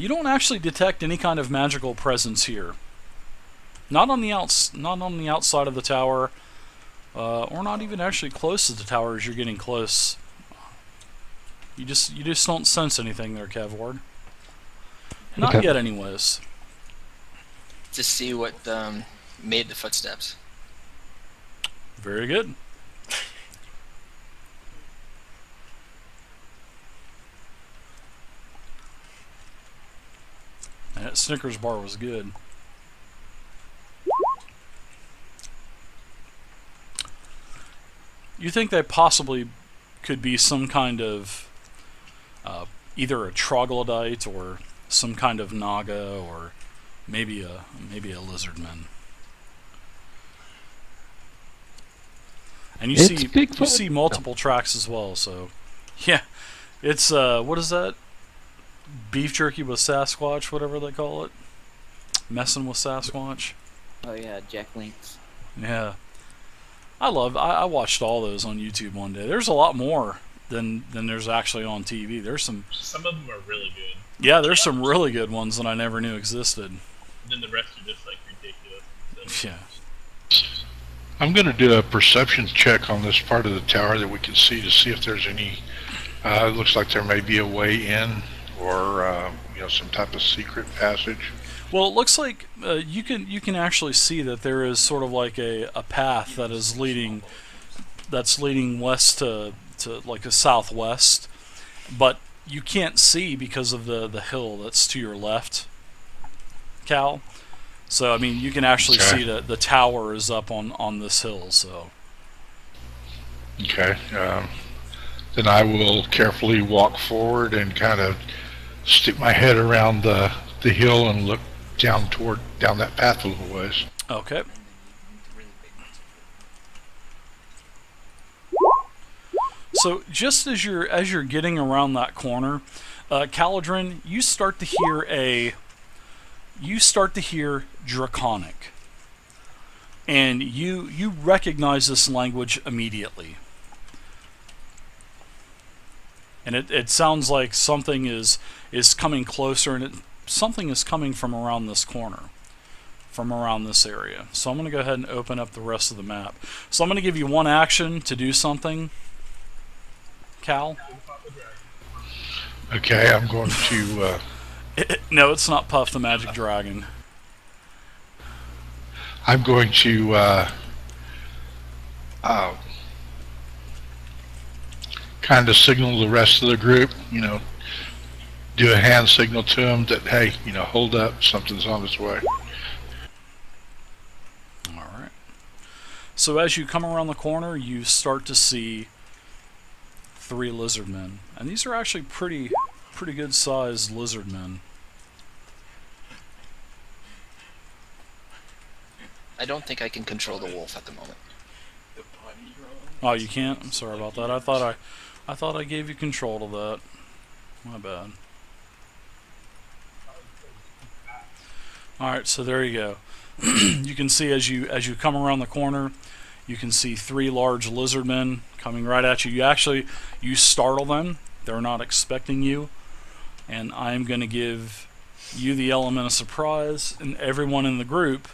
You don't actually detect any kind of magical presence here. Not on the outside of the tower, or not even actually close to the tower as you're getting close. You just don't sense anything there, Kevward. Not yet, anyways. To see what made the footsteps. Very good. That Snickers bar was good. You think they possibly could be some kind of either a troglodyte or some kind of naga or maybe a lizardman. And you see multiple tracks as well. So yeah, it's what is that? Beef jerky with Sasquatch, whatever they call it. Messing with Sasquatch. Oh yeah, Jack Links. Yeah. I watched all those on YouTube one day. There's a lot more than there's actually on TV. There's some of them are really good. Yeah, there's some really good ones that I never knew existed. And then the rest are just like ridiculous. So. Yeah. I'm going to do a perception check on this part of the tower that we can see to see if there's any. It looks like there may be a way in, or some type of secret passage. Well, it looks like you can actually see that there is sort of like a path that is leading west to like a southwest, but you can't see because of the hill that's to your left, Cal. So I mean, you can actually see that the tower is up on this hill. So okay, then I will carefully walk forward and kind of stick my head around the hill and look down that path a little ways. Okay. So just as you're getting around that corner, Caladrin, you start to hear Draconic, and you recognize this language immediately, and it sounds like something is coming closer, and something is coming from around this corner, from around this area. So I'm going to go ahead and open up the rest of the map. So I'm going to give you one action to do something, Cal. Okay, I'm going to... No, it's not Puff the Magic Dragon. I'm going to kind of signal the rest of the group, do a hand signal to them that, hey, hold up, something's on its way. Alright. So as you come around the corner, you start to see 3 lizardmen. And these are actually pretty good sized lizardmen. I don't think I can control the wolf at the moment. Oh, you can't? I'm sorry about that. I thought I gave you control to that. My bad. Alright, so there you go. You can see as you come around the corner, you can see 3 large lizardmen coming right at you. You startle them. They're not expecting you. And I'm going to give you the element of surprise, and everyone in the group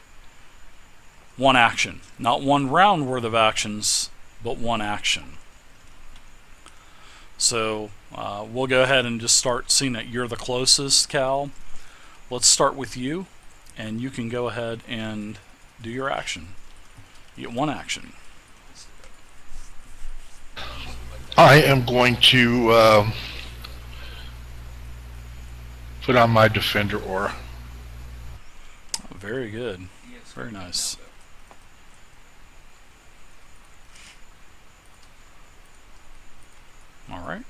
one action. Not one round worth of actions, but one action. So we'll go ahead and just start seeing that you're the closest, Cal. Let's start with you, and you can go ahead and do your action. You get one action. I am going to put on my Defender aura. Oh, very good. Very nice. All right.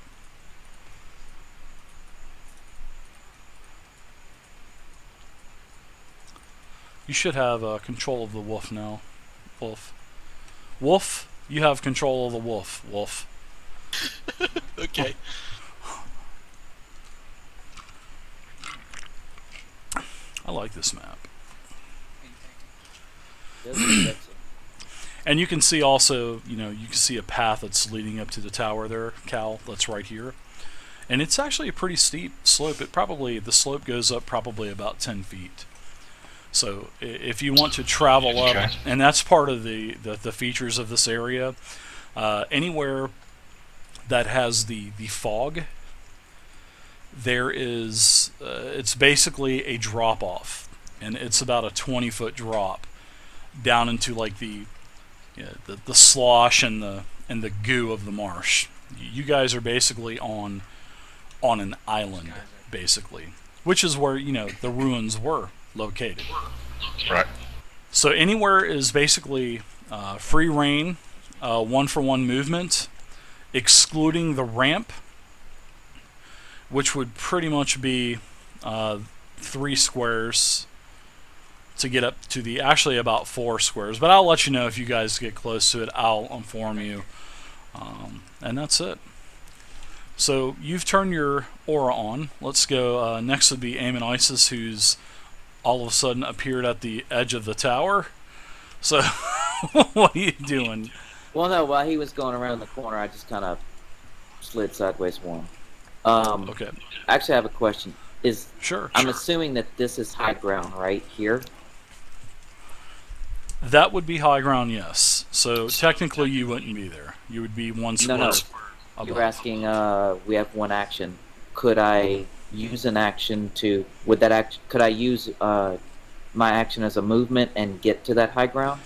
You should have control of the wolf now. Wolf, you have control of the wolf. Wolf. Okay. I like this map. And you can see also, you can see a path that's leading up to the tower there, Cal, that's right here. and it's actually a pretty steep slope. The slope goes up probably about 10 feet. So if you want to travel up, Okay. and that's part of the features of this area, anywhere that has the fog, there is it's basically a drop off, and it's about a 20-foot drop down into like the slosh and the goo of the marsh. You guys are basically on an island, basically, which is where the ruins were located. Right. So anywhere is basically free reign, 1-for-1 movement, excluding the ramp, which would pretty much be 3 squares to get up to actually about 4 squares. But I'll let you know if you guys get close to it. I'll inform you. And that's it. So you've turned your aura on. Let's go. Next would be Amon Isis, who's all of a sudden appeared at the edge of the tower. So what are you doing? Well, no, while he was going around the corner, I just kind of slid sideways for him. Okay. Actually, I have a question. Sure. I'm assuming that this is high ground, right here? That would be high ground, yes. So technically you wouldn't be there. You would be 1 square. No. Above. You were asking, we have 1 action. Could I use an action to... Could I use my action as a movement and get to that high ground?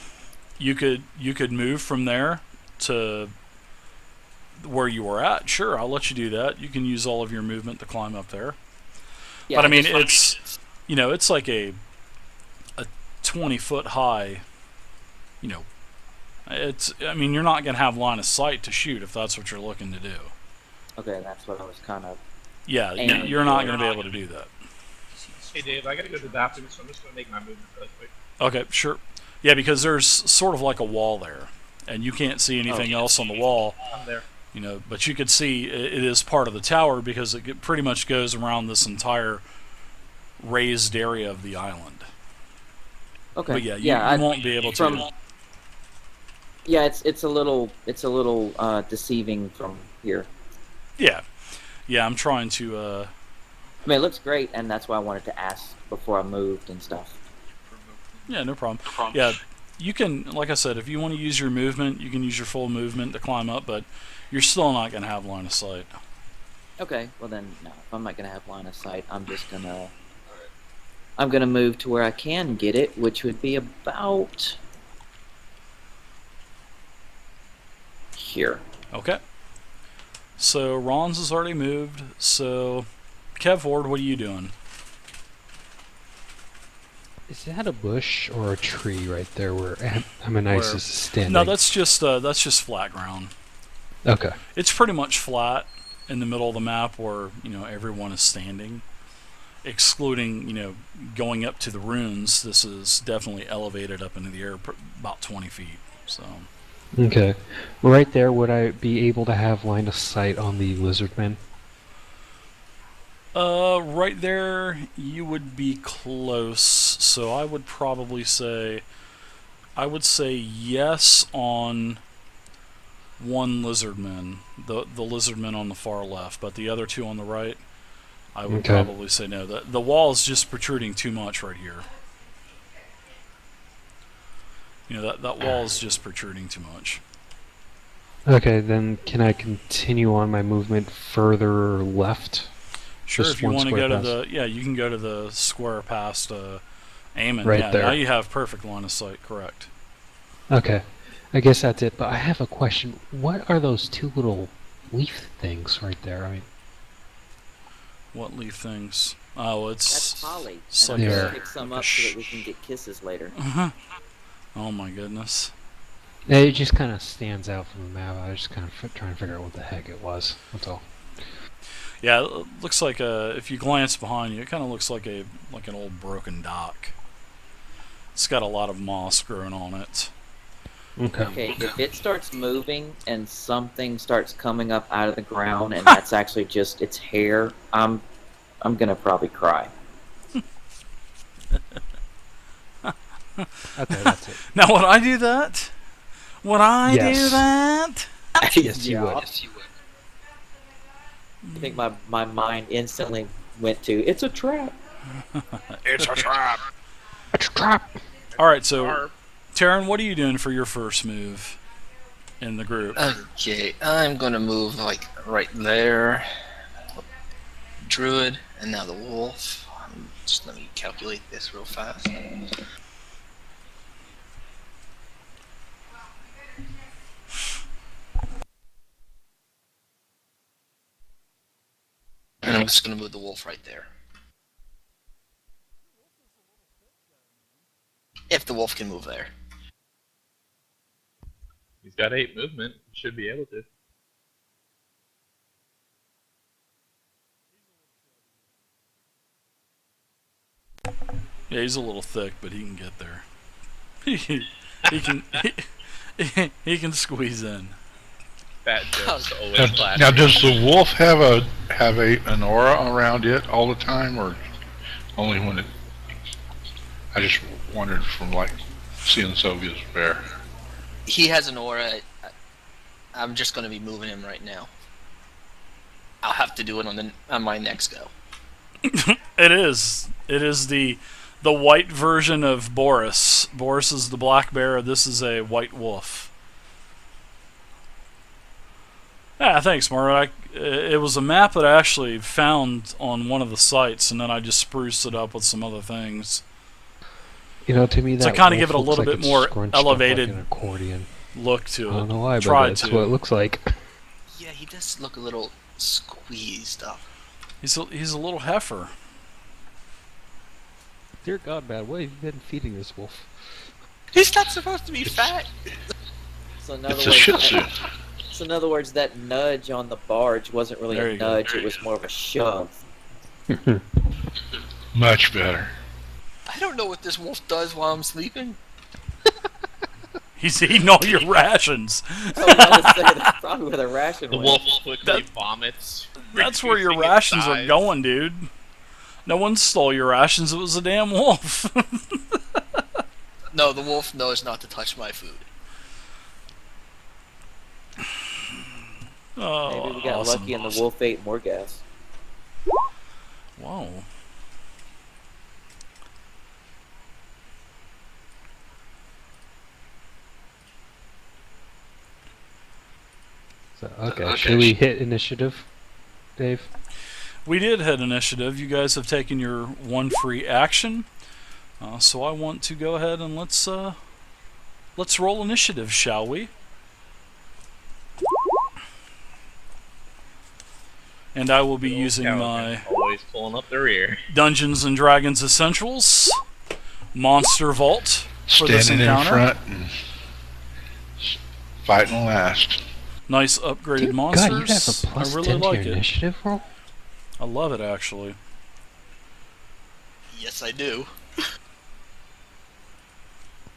You could move from there to where you were at. Sure, I'll let you do that. You can use all of your movement to climb up there. Yeah, But I mean, it's like a 20-foot high. You're not gonna have line of sight to shoot if that's what you're looking to do. Okay, that's what I was kind of... Yeah, And you're not gonna be able to do that. Hey Dave, I gotta go to the bathroom, so I'm just gonna make my movement really quick. Okay, sure. Yeah, because there's sort of like a wall there, and you can't see anything else on the wall. I'm there. But you could see it is part of the tower because it pretty much goes around this entire raised area of the island. Okay. But yeah, you won't be able to. Yeah, it's a little deceiving from here. Yeah, I'm trying to. I mean, it looks great, and that's why I wanted to ask before I moved and stuff. Yeah, no problem. Yeah, you can, like I said, if you want to use your movement, you can use your full movement to climb up, but you're still not going to have line of sight. Okay, well then, no. If I'm not gonna have line of sight, I'm gonna move to where I can get it, which would be about here. Okay. So Ron's has already moved. So, Kev Ward, what are you doing? Is that a bush or a tree right there where Amonisis is standing? No, that's just flat ground. Okay. It's pretty much flat in the middle of the map where everyone is standing, excluding going up to the ruins. This is definitely elevated up into the air about 20 feet. So. Okay. Right there, would I be able to have line of sight on the lizardmen? Right there, you would be close. So I would probably say, yes on one lizardman, the lizardman on the far left, but the other 2 on the right, I would probably say no. The wall is just protruding too much right here. That wall is just protruding too much. Okay, then can I continue on my movement further left? Sure, Just if you one want to square go past. you can go to the square past Amon. Right yeah, there. Now you have perfect line of sight, correct. Okay. I guess that's it, but I have a question. What are those 2 little leaf things right there? I mean, What leaf things? Oh, it's... That's Polly. it's And like I'm a- gonna pick some up so that we can get kisses later. Oh my goodness. it just kind of stands out from the map. I was just kind of trying to figure out what the heck it was. That's all. Yeah, it looks like if you glance behind you, it kind of looks like an old broken dock. It's got a lot of moss growing on it. Okay. Okay, if it starts moving and something starts coming up out of the ground and that's actually just its hair, I'm gonna probably cry. Okay, that's it. Now, would I do that? Would I do Yes. that? Yes, you would. Yes, you would. I think my mind instantly went to, it's a trap. It's a trap. It's a trap. All right, so Or Taryn, what are you doing for your first move in the group? Okay, I'm gonna move like right there. Druid, and now the wolf. Just let me calculate this real fast. And I'm just gonna move the wolf right there. If the wolf can move there. he's got 8 movement. He should be able to. Yeah, he's a little thick, but he can get there. he can he can squeeze in. Fat jokes always Now, classic. now, does the wolf have an aura around it all the time, or only when it? I just wondered from like seeing Sylvia's bear. He has an aura. I'm just gonna be moving him right now. I'll have to do it on my next go. It is. It is the white version of Boris. Boris is the black bear. This is a white wolf. Yeah, thanks, Mara. It was a map that I actually found on one of the sites, and then I just spruced it up with some other things. You know, to me, To that kinda wolf give it a looks little like bit it's more scrunched up elevated like an accordion. Look to I it. don't know why, but Tried that's to. what it looks like. Yeah, he does look a little squeezed up. He's a little heifer. Dear God, man, what have you been feeding this wolf? He's not supposed to be fat. So in other It's a Shih Tzu. So in other words, that nudge on the barge wasn't really There a you go. nudge; it was more of a shove. Much better. I don't know what this wolf does while I'm sleeping. He's eating all your rations. I was about to say that's probably where the ration The went. wolf quickly That- vomits. That's where your reducing its rations are size. going, dude. No one stole your rations. It was a damn wolf. No, the wolf knows not to touch my food. Oh, Maybe we got awesome. lucky and the wolf ate Mor Gath. Whoa. So, okay, should we hit initiative, Dave? We did hit initiative. You guys have taken your one free action. So I want to go ahead and let's roll initiative, shall we? And I will be Little using Caliban, my always pulling up the rear. Dungeons and Dragons Essentials Monster Vault for this Standing in encounter. front and fighting last. Nice upgraded Dear monsters. God, you have a plus I really 10 to like your it. initiative roll? I love it actually. Yes, I do.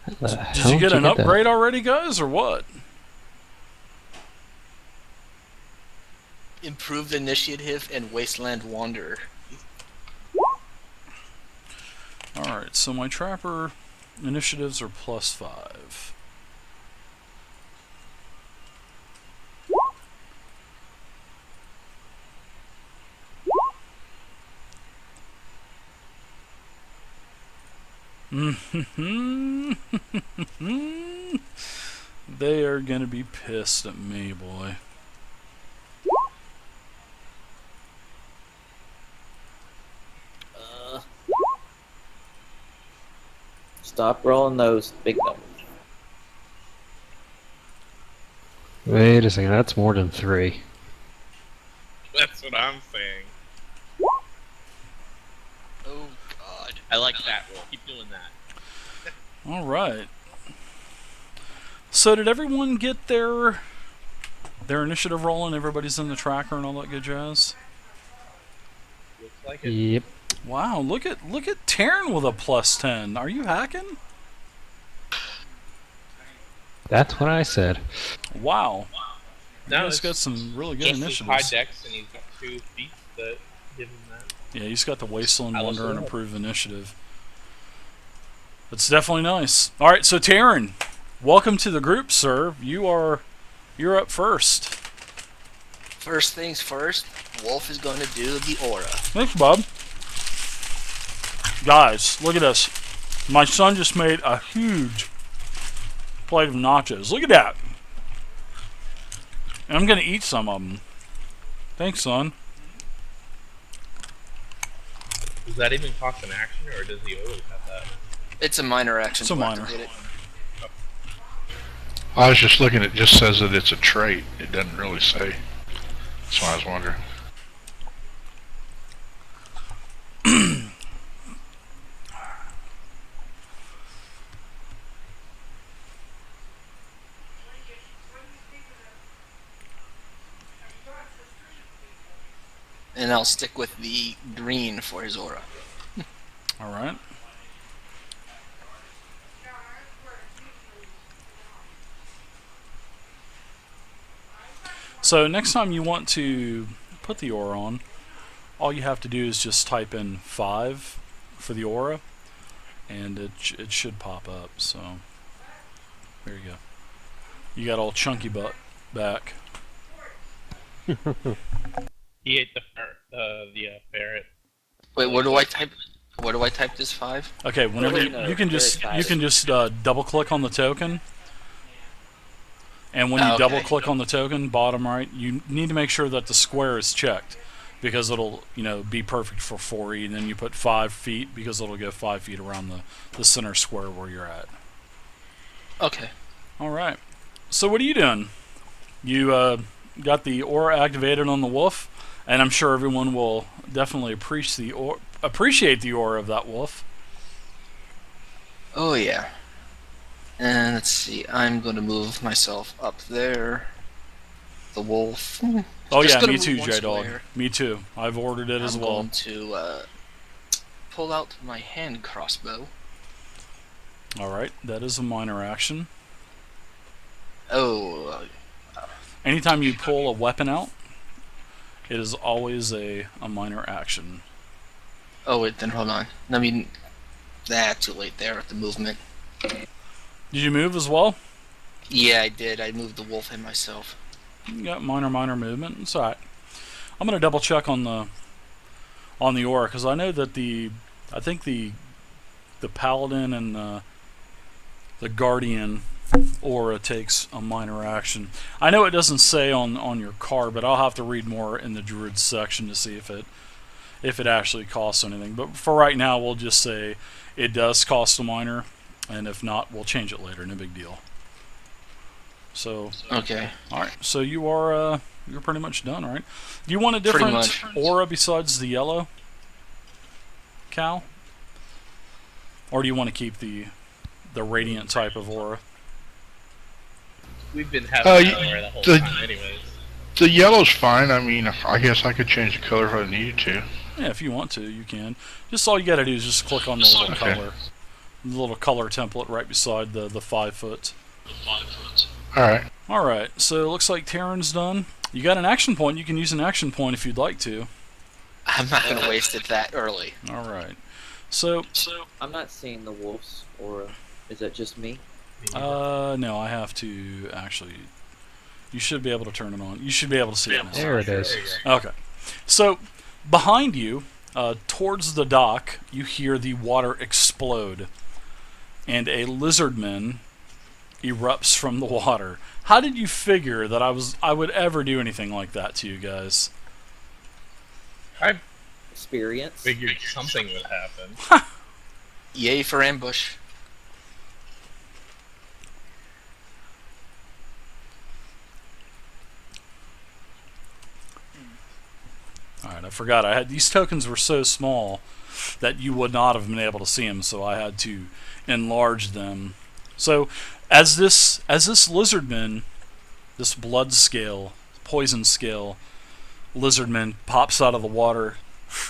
How the Did hell you get an that? upgrade already, guys, or what? Improved initiative and wasteland wanderer. Alright, so my trapper initiatives are +5. They are gonna be pissed at me, boy. Stop rolling those big numbers. Wait a second, that's more than 3. That's what I'm saying. Oh God. I like that roll. Keep doing that. Alright. So did everyone get their initiative rolling? Everybody's in the tracker and all that good jazz? Looks like it. Yep. Wow, look at Taryn with a +10. Are you hacking? That's what I said. Wow. You No, guys it's got some really good just his high initiatives. dex, and he's got 2 feats that give him that. Yeah, he's got the Wasteland I looked Wonder it and up. Improved Initiative. It's definitely nice. All right, so Taryn, welcome to the group, sir. You're up first. First things first, Wolf is going to do the aura. Thanks, Bob. Guys, look at this. My son just made a huge plate of nachos. Look at that. And I'm going to eat some of them. Thanks, son. Does that even cost an action, or does he always have that? It's a minor action. It's a to minor. activate it. I was just looking, it just says that it's a trait. It doesn't really say. That's why I was wondering. And I'll stick with the green for his aura. Alright. So next time you want to put the aura on, all you have to do is just type in 5 for the aura, and it should pop up. So there you go. You got all chunky butt back. He ate the ferret. Wait, where do I type? Where do I type this 5? Okay, whenever Really you can just double click on the token, and when you Okay. double click on the token, bottom right, you need to make sure that the square is checked, because it'll be perfect for 4E, and then you put 5 feet because it'll go 5 feet around the center square where you're at. Okay. All right. So what are you doing? You got the aura activated on the wolf, and I'm sure everyone will definitely appreciate the aura of that wolf. Oh yeah. And let's see. I'm going to move myself up there. The wolf. Oh Just yeah, gonna me move too, one J-Dog. square. Me too. I've ordered it as I'm well. going to pull out my hand crossbow. All right, that is a minor action. Oh. Anytime you pull a weapon out, it is always a minor action. Oh wait, then hold on. I mean, too late there at the movement. Did you move as well? Yeah, I did. I moved the wolf and myself. You got minor movement. It's alright. I'm gonna double check on the aura, because I know that I think the paladin and the guardian aura takes a minor action. I know it doesn't say on your card, but I'll have to read more in the druid section to see if it actually costs anything. But for right now, we'll just say it does cost a minor, and if not, we'll change it later. No big deal. So, Okay. all right. So you're pretty much done, right? Do you want a Pretty different much. aura besides the yellow, Cal? Or do you want to keep the radiant type of aura? We've been having Uh, that aura the whole the- time, anyways. The yellow's fine. I mean, I guess I could change the color if I needed to. Yeah, if you want to, you can. Just all you gotta do is just click on the little Okay. color. The little color template right beside the 5 foot. Alright. Alright, so it looks like Terran's done. You got an action point. You can use an action point if you'd like to. I'm not going to waste it that early. Alright. So, I'm not seeing the wolf's aura. Is that just me? no, I have to actually... You should be able to turn it on. You should be able to see it now. There it is. Okay. So, behind you, towards the dock, you hear the water explode. And a lizardman erupts from the water. How did you figure that I would ever do anything like that to you guys? I Experience. figured something would happen. Yay for ambush. Alright, I forgot. These tokens were so small that you would not have been able to see them, so I had to enlarge them. So, as this lizardman, this blood scale, poison scale lizardman pops out of the water,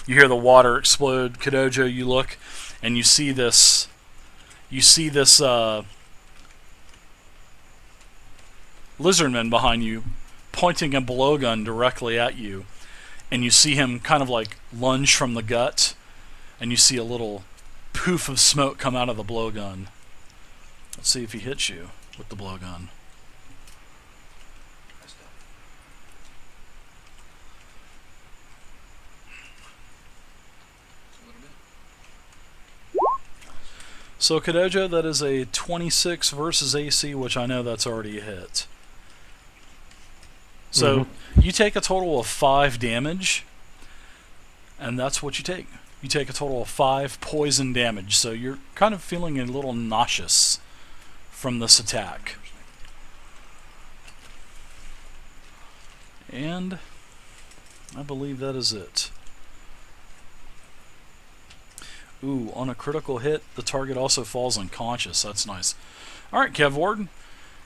you hear the water explode. Kadojo, you look, and you see this lizardman behind you pointing a blowgun directly at you. And you see him kind of like lunge from the gut, and you see a little poof of smoke come out of the blowgun. Let's see if he hits you with the blowgun. So Kadojo, that is a 26 versus AC, which I know that's already a hit. So you take a total of 5 damage, and that's what you take. You take a total of 5 poison damage, so you're kind of feeling a little nauseous from this attack. And I believe that is it. Ooh, on a critical hit, the target also falls unconscious. That's nice. Alright, Kevward.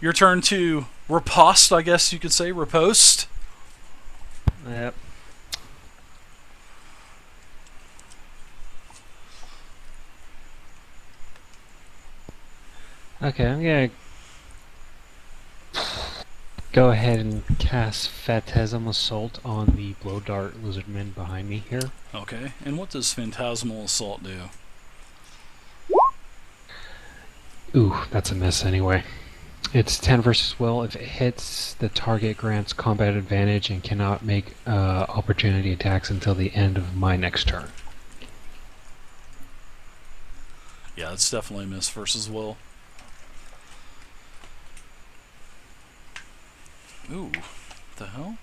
Your turn to riposte, I guess you could say. Riposte. Yep. Okay, I'm gonna go ahead and cast Phantasm Assault on the Blow Dart Lizardmen behind me here. Okay, and what does Phantasmal Assault do? Ooh, that's a miss anyway. It's 10 versus will. If it hits, the target grants combat advantage and cannot make opportunity attacks until the end of my next turn. Yeah, it's definitely a miss versus will. Ooh, what the hell?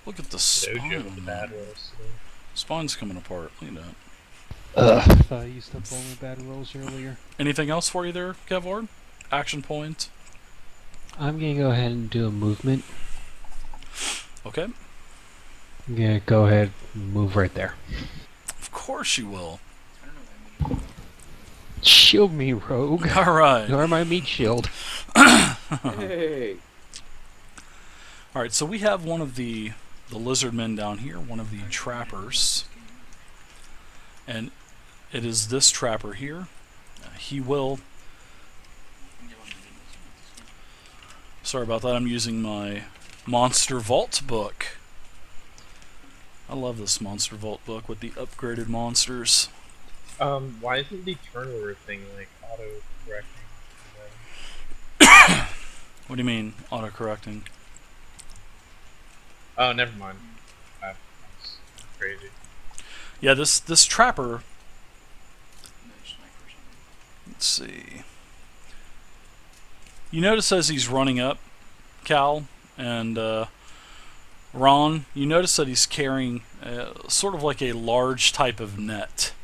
Look at the Dojo with the spine. bad rolls. Spine's coming apart. Look at that. Thought I used up all my bad rolls earlier. Anything else for you there, Kevward? Action point. I'm gonna go ahead and do a movement. Okay. I'm gonna go ahead and move right there. Of course you will. Shield me, rogue. Alright. You're my meat shield. Hey. Alright, so we have one of the lizardmen down here, one of the trappers. And it is this trapper here. He will... Sorry about that, I'm using my Monster Vault book. I love this Monster Vault book with the upgraded monsters. Why isn't the turnover thing like auto-correcting? What do you mean, auto-correcting? Oh, never mind. That's crazy. Yeah, this trapper... Let's see... You notice as he's running up, Cal, and Ron, you notice that he's carrying sort of like a large type of net.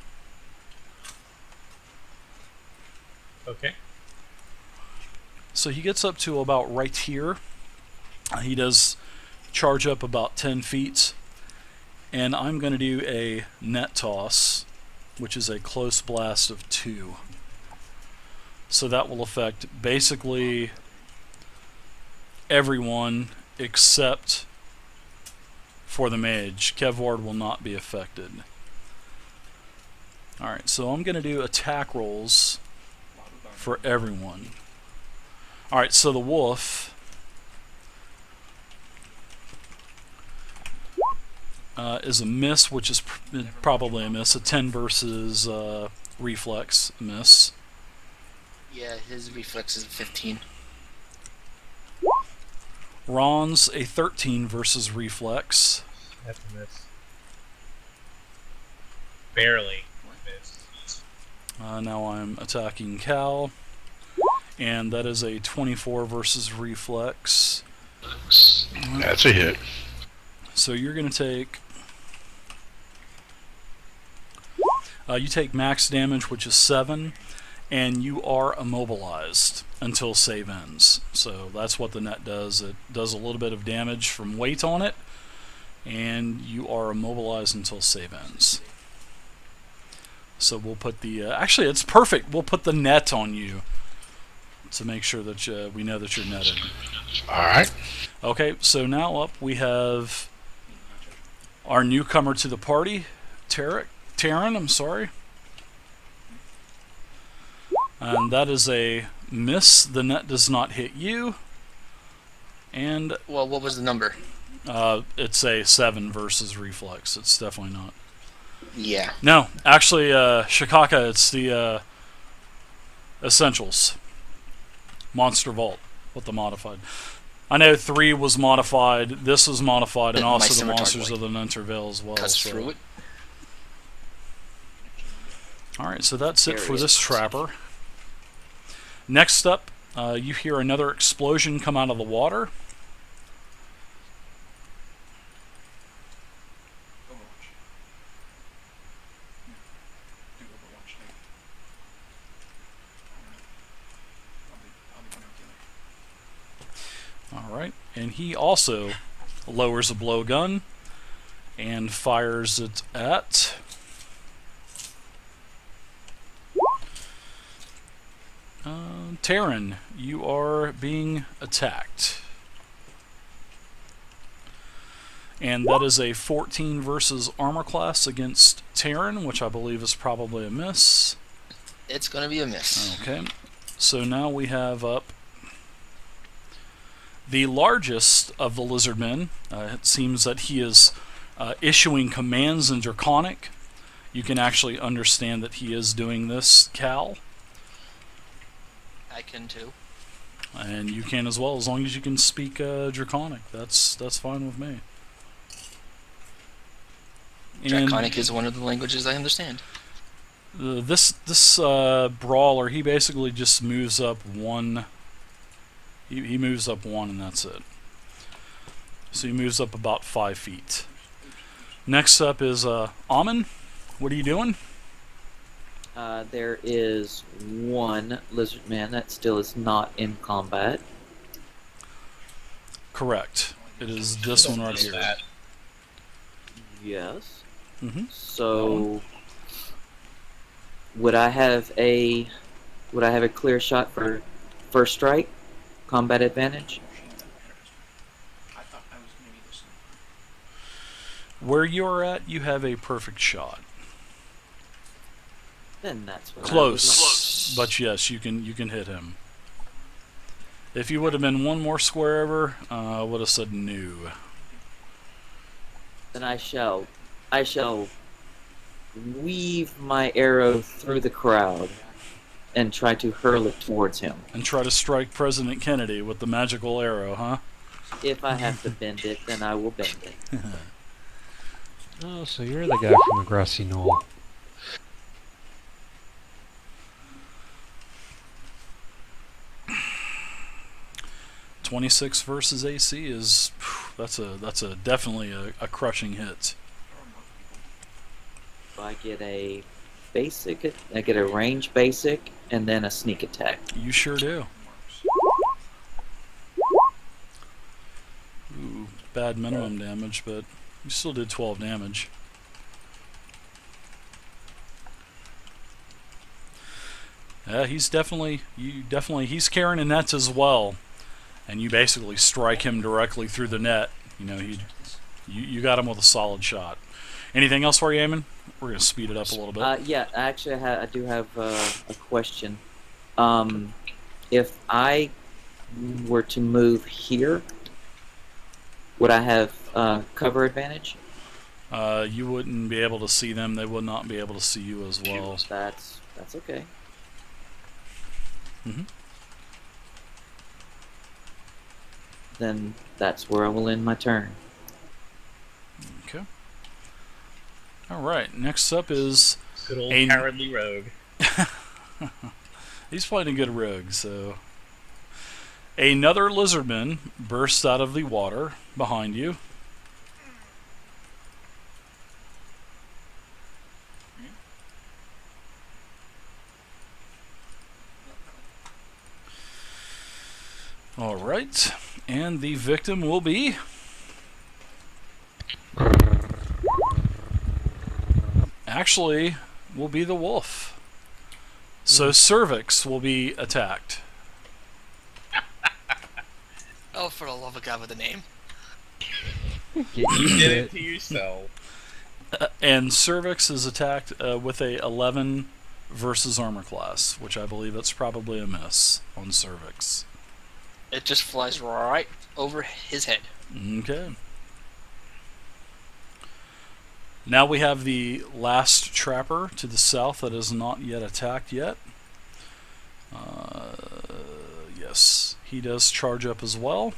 Okay. So he gets up to about right here. He does charge up about 10 feet. And I'm going to do a net toss, which is a close blast of 2. So that will affect basically everyone except for the mage. Kevward will not be affected. Alright, so I'm going to do attack rolls for everyone. Alright, so the wolf is a miss, which is probably a miss. A 10 versus reflex miss. Yeah, his reflex is 15. Ron's a 13 versus reflex. That's a miss. Barely missed. Now I'm attacking Cal. And that is a 24 versus reflex. That's a hit. So you're going to take... you take max damage, which is 7. And you are immobilized until save ends. So that's what the net does. It does a little bit of damage from weight on it, and you are immobilized until save ends. So we'll put the... actually, it's perfect. We'll put the net on you to make sure that we know that you're netted. Alright. Okay, so now up we have our newcomer to the party, Taryn, I'm sorry. And that is a miss. The net does not hit you. And Well, what was the number? it's a 7 versus reflex. It's definitely not. Yeah. No, actually, Shikaka, it's the Essentials. Monster Vault with the modified. I know 3 was modified, this was modified, and My also the scimitar Monsters blade of the Nentir Vale as well. Cuts So. through it. Alright, so that's it for Area. this trapper. Next up, you hear another explosion come out of the water. Alright, and he also lowers a blowgun and fires it at Terran. You are being attacked. And that is a 14 versus armor class against Terran, which I believe is probably a miss. It's gonna be a miss. Okay, so now we have up the largest of the lizardmen. It seems that he is issuing commands in Draconic. You can actually understand that he is doing this, Cal. I can too. And you can as well, as long as you can speak Draconic. That's fine with me. Draconic is one of the languages I understand. This brawler, he basically just moves up one. He moves up one, and that's it. So he moves up about 5 feet. Next up is Amun. What are you doing? There is one lizard man that still is not in combat. Correct. It is this one right here. That. Yes. Mm-hmm. So, would I have a clear shot for first strike, combat advantage? Where you're at, you have a perfect shot. Then that's what Close, but yes, you can hit him. If you would have been one more square over, I would have said no. Then I shall weave my arrow through the crowd and try to hurl it towards him. And try to strike President Kennedy with the magical arrow, huh? If I have to bend it, then I will bend it. Oh, so you're the guy from the grassy knoll. .26 versus AC is that's definitely a crushing hit. I get a basic, I get a range basic, and then a sneak attack. You sure do. Ooh, bad minimum damage, but you still did 12 damage. Yeah, he's he's carrying a net as well, and you basically strike him directly through the net. You know, you got him with a solid shot. Anything else for you, Eamon? We're gonna speed it up a little bit. Yeah, actually, I do have a question. If I were to move here, would I have cover advantage? You wouldn't be able to see them. They would not be able to see you as well. That's okay. Mm-hmm. Then that's where I will end my turn. Okay. All right. Next up is Good old A- cowardly rogue. he's playing a good rogue. So another lizardman bursts out of the water behind you. All right, and the victim will be actually will be the wolf. So Cervix will be attacked. Oh, for the love of God with a name. Get You used did to it to yourself. And Cervix is attacked with a 11 versus armor class, which I believe that's probably a miss on Cervix. It just flies right over his head. Okay. Now we have the last trapper to the south that is not yet attacked yet. Yes, he does charge up as well.